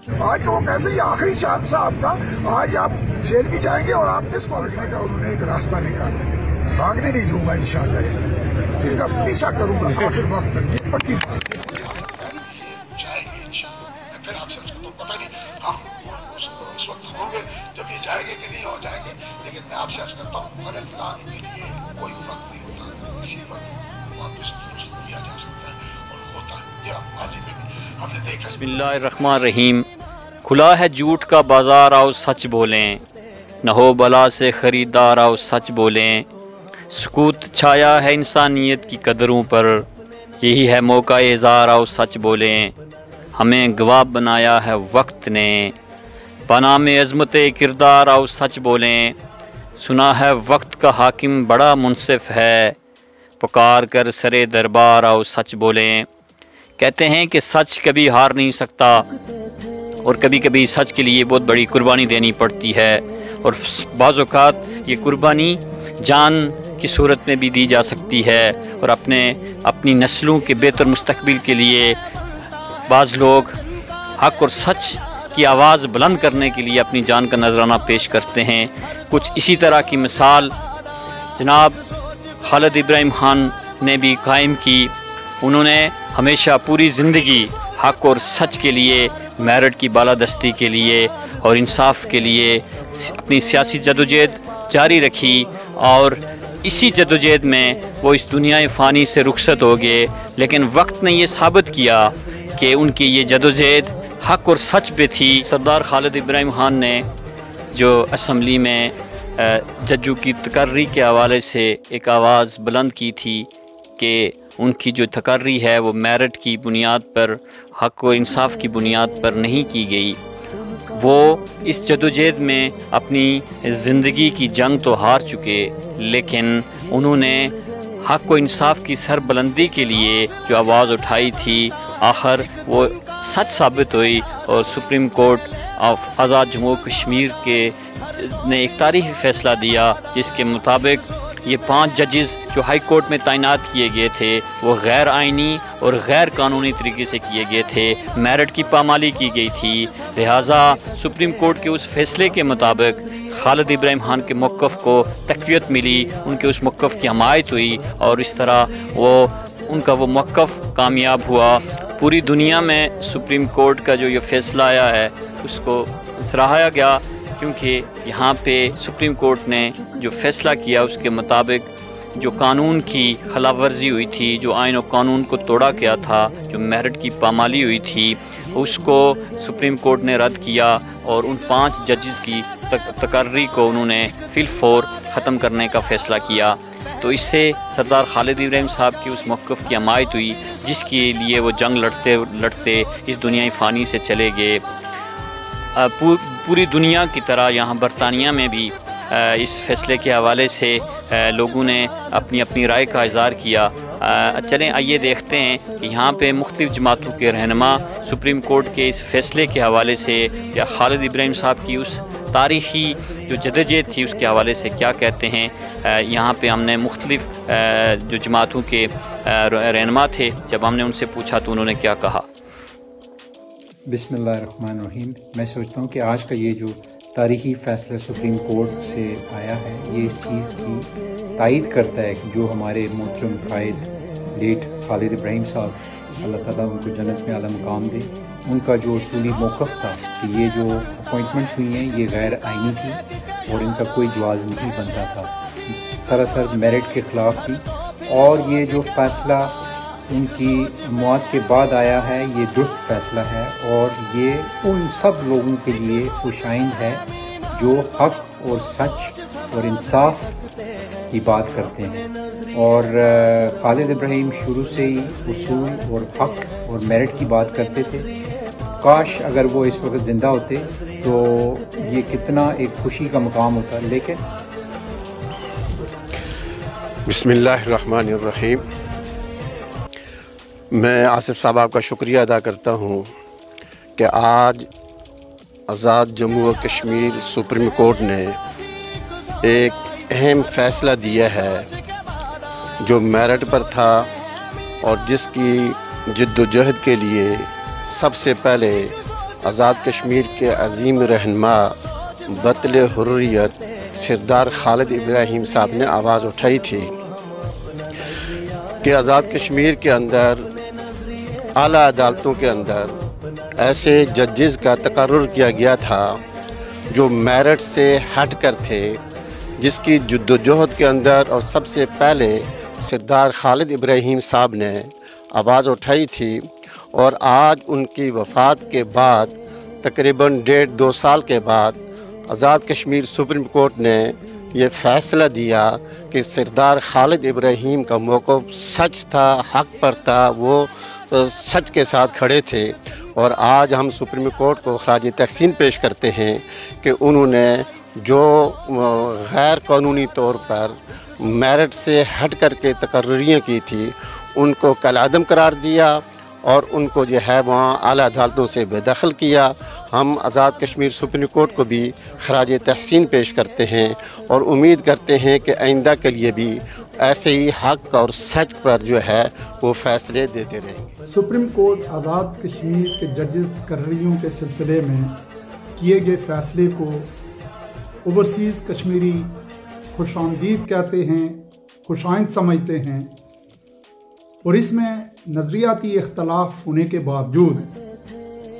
آج تو وہ کیسے ہی آخری چانس ہے آپ کا، آج آپ جیل بھی جائیں گے اور آپ ڈسکوالیفائی کا انہوں نے ایک راستہ نکالا، بھاگنے نہیں دوں گا انشاءاللہ، ان کا پیچھا کروں گا آخر وقت تک، یہ پکی بات ہے۔ جائیں گے انشاءاللہ، پھر آپ سے اس کو تو پتہ نہیں ہم اس وقت ہوں گے جب یہ جائیں گے کہ نہیں ہو جائیں گے، لیکن میں آپ سے عرض کرتا ہوں غلط کام کے لیے کوئی وقت نہیں ہوتا، اسی وقت واپس درست کیا جا سکتا ہے اور ہوتا ہے، یہ ماضی میں بھی ہم نے دیکھا۔ بسم اللہ الرحمن الرحیم۔ کھلا ہے جھوٹ کا بازار، آؤ سچ بولیں، نہ ہو بلا سے خریدار، آؤ سچ بولیں، سکوت چھایا ہے انسانیت کی قدروں پر، یہی ہے موقع اظہار، آؤ سچ بولیں، ہمیں گواہ بنایا ہے وقت نے، بنام عظمت کردار، آؤ سچ بولیں، سنا ہے وقت کا حاکم بڑا منصف ہے، پکار کر سرے دربار، آؤ سچ بولیں۔ کہتے ہیں کہ سچ کبھی ہار نہیں سکتا، اور کبھی کبھی سچ کے لیے بہت بڑی قربانی دینی پڑتی ہے، اور بعض اوقات یہ قربانی جان کی صورت میں بھی دی جا سکتی ہے، اور اپنی نسلوں کے بہتر مستقبل کے لیے بعض لوگ حق اور سچ کی آواز بلند کرنے کے لیے اپنی جان کا نذرانہ پیش کرتے ہیں۔ کچھ اسی طرح کی مثال جناب خالد ابراہیم خان نے بھی قائم کی۔ انہوں نے ہمیشہ پوری زندگی حق اور سچ کے لیے، میرٹ کی بالادستی کے لیے اور انصاف کے لیے اپنی سیاسی جدوجہد جاری رکھی، اور اسی جدوجہد میں وہ اس دنیا فانی سے رخصت ہو گئے، لیکن وقت نے یہ ثابت کیا کہ ان کی یہ جدوجہد حق اور سچ پہ تھی۔ سردار خالد ابراہیم خان نے جو اسمبلی میں ججوں کی تقرری کے حوالے سے ایک آواز بلند کی تھی کہ ان کی جو تقرری ہے وہ میرٹ کی بنیاد پر، حق و انصاف کی بنیاد پر نہیں کی گئی، وہ اس جدوجہد میں اپنی زندگی کی جنگ تو ہار چکے، لیکن انہوں نے حق و انصاف کی سربلندی کے لیے جو آواز اٹھائی تھی، آخر وہ سچ ثابت ہوئی، اور سپریم کورٹ آف آزاد جموں کشمیر نے ایک تاریخی فیصلہ دیا، جس کے مطابق یہ 5 ججز جو ہائی کورٹ میں تعینات کیے گئے تھے وہ غیر آئینی اور غیر قانونی طریقے سے کیے گئے تھے، میرٹ کی پامالی کی گئی تھی، لہٰذا سپریم کورٹ کے اس فیصلے کے مطابق خالد ابراہیم خان کے موقف کو تقویت ملی، ان کے اس موقف کی حمایت ہوئی، اور اس طرح ان کا وہ موقف کامیاب ہوا۔ پوری دنیا میں سپریم کورٹ کا جو یہ فیصلہ آیا ہے اس کو سراہا گیا، کیونکہ یہاں پہ سپریم کورٹ نے جو فیصلہ کیا اس کے مطابق جو قانون کی خلاف ورزی ہوئی تھی، جو آئین و قانون کو توڑا گیا تھا، جو میرٹ کی پامالی ہوئی تھی، اس کو سپریم کورٹ نے رد کیا، اور ان 5 ججز کی تقرری کو انہوں نے فی الفور ختم کرنے کا فیصلہ کیا۔ تو اس سے سردار خالد ابراہیم صاحب کی اس موقف کی حمایت ہوئی، جس کے لیے وہ جنگ لڑتے اس دنیا فانی سے چلے گئے۔ پوری دنیا کی طرح یہاں برطانیہ میں بھی اس فیصلے کے حوالے سے لوگوں نے اپنی رائے کا اظہار کیا۔ چلیں آئیے دیکھتے ہیں کہ یہاں پہ مختلف جماعتوں کے رہنما سپریم کورٹ کے اس فیصلے کے حوالے سے یا خالد ابراہیم صاحب کی اس تاریخی جو جدوجہد تھی اس کے حوالے سے کیا کہتے ہیں۔ یہاں پہ ہم نے مختلف جو جماعتوں کے رہنما تھے، جب ہم نے ان سے پوچھا تو انہوں نے کیا کہا۔ بسم اللہ الرحمن الرحیم۔ میں سوچتا ہوں کہ آج کا یہ جو تاریخی فیصلہ سپریم کورٹ سے آیا ہے، یہ اس چیز کی تائید کرتا ہے کہ جو ہمارے محترم قائد لیٹ خالد ابراہیم صاحب، اللہ تعالیٰ ان کو جنت میں اعلیٰ مقام دے، ان کا جو اصولی موقف تھا کہ یہ جو اپوائنٹمنٹس ہوئی ہیں یہ غیر آئینی تھی اور ان کا کوئی جواز نہیں بنتا تھا، سراسر میرٹ کے خلاف تھی، اور یہ جو فیصلہ ان کی موت کے بعد آیا ہے یہ درست فیصلہ ہے، اور یہ ان سب لوگوں کے لیے خوشائند ہے جو حق اور سچ اور انصاف کی بات کرتے ہیں، اور خالد ابراہیم شروع سے ہی اصول اور حق اور میرٹ کی بات کرتے تھے۔ کاش اگر وہ اس وقت زندہ ہوتے تو یہ کتنا ایک خوشی کا مقام ہوتا، لیکن بسم اللہ الرحمن الرحیم۔ میں آصف صاحب آپ کا شکریہ ادا کرتا ہوں کہ آج آزاد جموں و کشمیر سپریم کورٹ نے ایک اہم فیصلہ دیا ہے جو میرٹ پر تھا، اور جس کی جد و جہد کے لیے سب سے پہلے آزاد کشمیر کے عظیم رہنما بطل حریت سردار خالد ابراہیم صاحب نے آواز اٹھائی تھی کہ آزاد کشمیر کے اندر اعلیٰ عدالتوں کے اندر ایسے ججز کا تقرر کیا گیا تھا جو میرٹ سے ہٹ کر تھے، جس کی جدوجہد کے اندر اور سب سے پہلے سردار خالد ابراہیم صاحب نے آواز اٹھائی تھی، اور آج ان کی وفات کے بعد تقریباً 1.5-2 سال کے بعد آزاد کشمیر سپریم کورٹ نے یہ فیصلہ دیا کہ سردار خالد ابراہیم کا موقف سچ تھا، حق پر تھا، وہ سچ کے ساتھ کھڑے تھے، اور آج ہم سپریم کورٹ کو خراج تحسین پیش کرتے ہیں کہ انہوں نے جو غیر قانونی طور پر میرٹ سے ہٹ کر کے تقرریاں کی تھی ان کو کالعدم قرار دیا، اور ان کو جو ہے وہاں اعلیٰ عدالتوں سے بے دخل کیا۔ ہم آزاد کشمیر سپریم کورٹ کو بھی خراج تحسین پیش کرتے ہیں اور امید کرتے ہیں کہ آئندہ کے لیے بھی ایسے ہی حق اور سچ پر جو ہے وہ فیصلے دیتے رہیں گے۔ سپریم کورٹ آزاد کشمیر کے ججز تقرریوں کے سلسلے میں کیے گئے فیصلے کو اوورسیز کشمیری خوش آمدید کہتے ہیں، خوش آئند سمجھتے ہیں، اور اس میں نظریاتی اختلاف ہونے کے باوجود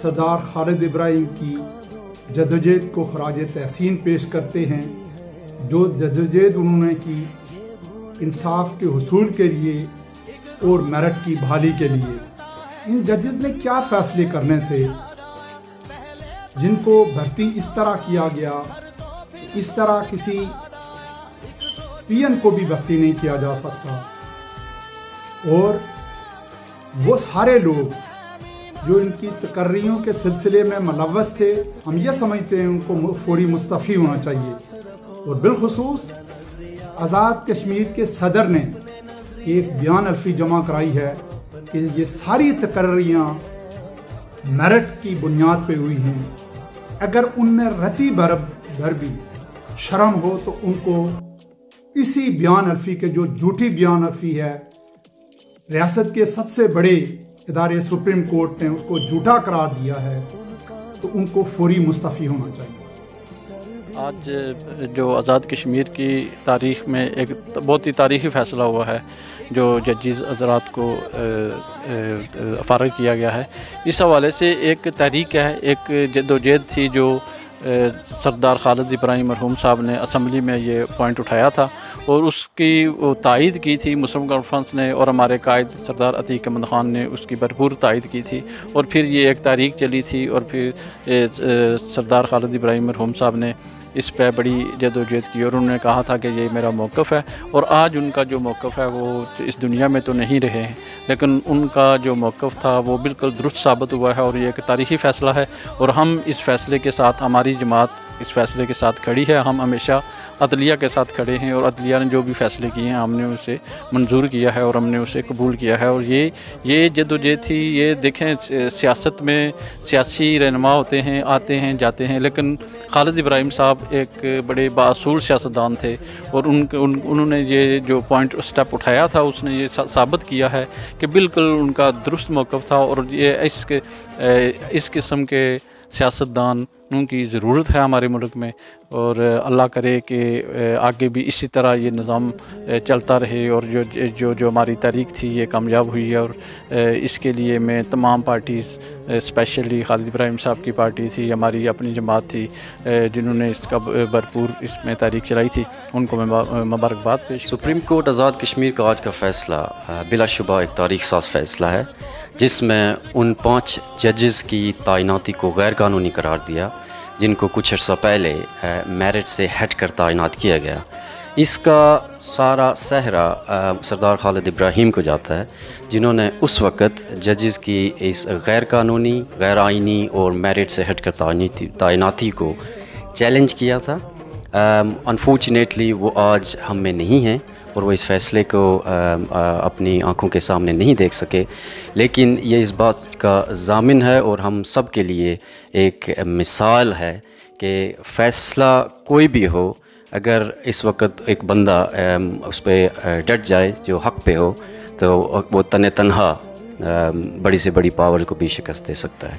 سردار خالد ابراہیم کی جدوجہد کو خراج تحسین پیش کرتے ہیں، جو جدوجہد انہوں نے کی انصاف کے حصول کے لیے اور میرٹ کی بحالی کے لیے۔ ان ججز نے کیا فیصلے کرنے تھے جن کو بھرتی اس طرح کیا گیا، اس طرح کسی پی این کو بھی بھرتی نہیں کیا جا سکتا، اور وہ سارے لوگ جو ان کی تقرریوں کے سلسلے میں ملوث تھے، ہم یہ سمجھتے ہیں ان کو فوری مستعفی ہونا چاہیے۔ اور بالخصوص آزاد کشمیر کے صدر نے ایک بیان الفی جمع کرائی ہے کہ یہ ساری تقرریاں میرٹ کی بنیاد پہ ہوئی ہیں، اگر ان میں رتی بھر بھی شرم ہو تو ان کو اسی بیان الفی کے جو جھوٹی بیان الفی ہے، ریاست کے سب سے بڑے ادارے سپریم کورٹ نے اس کو جھوٹا قرار دیا ہے، تو ان کو فوری مستعفی ہونا چاہیے۔ آج جو آزاد کشمیر کی تاریخ میں ایک بہت ہی تاریخی فیصلہ ہوا ہے جو ججز حضرات کو فارغ کیا گیا ہے، اس حوالے سے ایک تحریک ہے، ایک جدوجہد تھی جو سردار خالد ابراہیم مرحوم صاحب نے اسمبلی میں یہ پوائنٹ اٹھایا تھا، اور اس کی تائید کی تھی مسلم کانفرنس نے، اور ہمارے قائد سردار عتیق احمد خان نے اس کی بھرپور تائید کی تھی، اور پھر یہ ایک تحریک چلی تھی، اور پھر سردار خالد ابراہیم مرحوم صاحب نے اس پہ بڑی جدوجہد کی، اور انہوں نے کہا تھا کہ یہ میرا موقف ہے، اور آج ان کا جو موقف ہے وہ اس دنیا میں تو نہیں رہے ہیں، لیکن ان کا جو موقف تھا وہ بالکل درست ثابت ہوا ہے، اور یہ ایک تاریخی فیصلہ ہے، اور ہم اس فیصلے کے ساتھ، ہماری جماعت اس فیصلے کے ساتھ کھڑی ہے۔ ہم ہمیشہ عدلیہ کے ساتھ کھڑے ہیں، اور عدلیہ نے جو بھی فیصلے کیے ہیں ہم نے اسے منظور کیا ہے اور ہم نے اسے قبول کیا ہے، اور یہ جدوجہد تھی۔ یہ دیکھیں سیاست میں سیاسی رہنما ہوتے ہیں، آتے ہیں جاتے ہیں، لیکن خالد ابراہیم صاحب ایک بڑے بااصول سیاستدان تھے، اور انہوں نے یہ جو پوائنٹ اسٹیپ اٹھایا تھا اس نے یہ ثابت کیا ہے کہ بالکل ان کا درست موقف تھا، اور یہ اس قسم کے سیاستدانوں کی ضرورت ہے ہمارے ملک میں، اور اللہ کرے کہ آگے بھی اسی طرح یہ نظام چلتا رہے، اور جو ہماری تحریک تھی یہ کامیاب ہوئی ہے، اور اس کے لیے میں تمام پارٹیز، اسپیشلی خالد ابراہیم صاحب کی پارٹی تھی، ہماری اپنی جماعت تھی جنہوں نے اس کا بھرپور اس میں تحریک چلائی تھی، ان کو میں مبارکباد پیش۔ سپریم کورٹ آزاد کشمیر کا آج کا فیصلہ بلا شبہ ایک تاریخ ساز فیصلہ ہے، جس میں ان 5 ججز کی تعیناتی کو غیر قانونی قرار دیا جن کو کچھ عرصہ پہلے میرٹ سے ہٹ کر تعینات کیا گیا۔ اس کا سارا سہرا سردار خالد ابراہیم کو جاتا ہے، جنہوں نے اس وقت ججز کی اس غیر قانونی، غیر آئینی اور میرٹ سے ہٹ کر تعیناتی کو چیلنج کیا تھا۔ انفارچونیٹلی وہ آج ہم میں نہیں ہیں، اور وہ اس فیصلے کو اپنی آنکھوں کے سامنے نہیں دیکھ سکے، لیکن یہ اس بات کا ضامن ہے اور ہم سب کے لیے ایک مثال ہے کہ فیصلہ کوئی بھی ہو، اگر اس وقت ایک بندہ اس پہ ڈٹ جائے جو حق پہ ہو، تو وہ تنہا بڑی سے بڑی پاور کو بھی شکست دے سکتا ہے۔